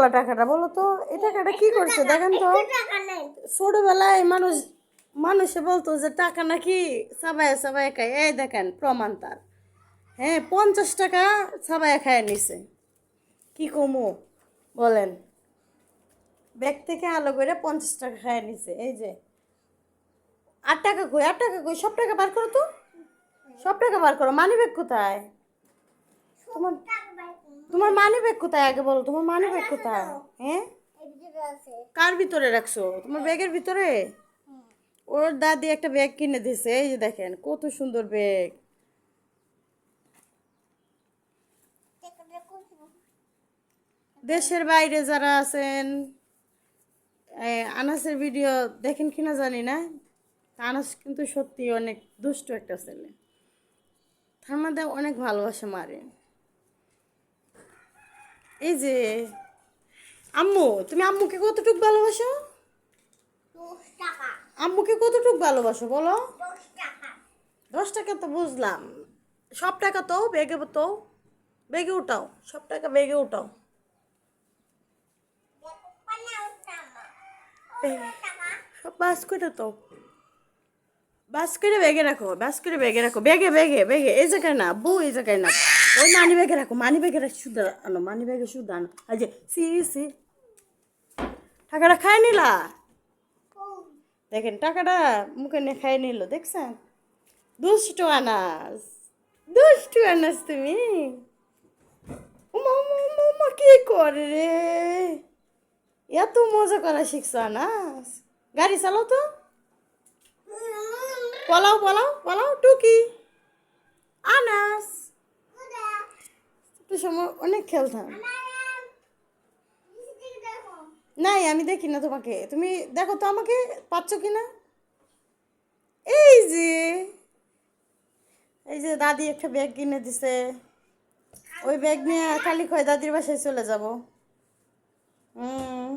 বলা টাকাটা বলো তো, এই টাকাটা কি করছে দেখেন তো। ছোটবেলায় মানুষে বলতো যে টাকা নাকি চাবায় চাবায় খায়, এই দেখেন প্রমাণ তার। হ্যাঁ, 50 টাকা চাবায় খায় নিছে। কি কমু বলেন, ব্যাগ থেকে আলো করে 50 টাকা খায় নিছে। এই যে 8 টাকা কই, 8 টাকা কই, সব টাকা বার করো তো, সব টাকা বার করো। মানি ব্যাগ কোথায় তোমার? তোমার মানি ব্যাগ কোথায় আগে বলো, তোমার মানি ব্যাগ কোথায়? হ্যাঁ, কার ভিতরে রাখছো? তোমার ব্যাগের ভিতরে? ওর দাদি একটা ব্যাগ কিনে দিছে, এই যে দেখেন কত সুন্দর ব্যাগ। দেশের বাইরে যারা আছেন, আনাসের ভিডিও দেখেন কিনা জানি না, আনাস কিন্তু সত্যি অনেক দুষ্ট একটা ছেলে, তার মধ্যে অনেক ভালোবাসা মারে। এই যে আম্মু, তুমি আম্মুকে কতটুকু ভালোবাসো? আম্মুকে কতটুকু ভালোবাসো বলো? 10 টাকা তো বুঝলাম, সব টাকা তো ব্যাগে, তো ব্যাগে উঠাও, সব টাকা ব্যাগে উঠাও। সব বাস করে তো, বাস করে ব্যাগে রাখো, বাস করে ব্যাগে রাখো, ব্যাগে ব্যাগে ব্যাগে, এই জায়গায় না বউ, এই জায়গায় না, ওই মানি ব্যাগে রাখো, মানি ব্যাগে শুধু আনো, মানি ব্যাগে শুধু আনো। এই যে সি সি, টাকাটা খাই নিলা, দেখেন টাকাটা মুখে নিয়ে খাই নিল, দেখছেন? দুষ্টু আনাস, দুষ্টু আনাস তুমি। উমা উমা উমা উমা, কি করে রে, এত মজা করা শিখছো আনাস। গাড়ি চালাও তো, পলাও পলাও পলাও টুকি। আনাস একটু সময় অনেক খেলতাম। নাই, আমি দেখি না তোমাকে, তুমি দেখো তো আমাকে পাচ্ছ কিনা। এই যে, এই যে দাদি একটা ব্যাগ কিনে দিছে, ওই ব্যাগ নিয়ে খালি খয় দাদির বাসায় চলে যাব। হুম,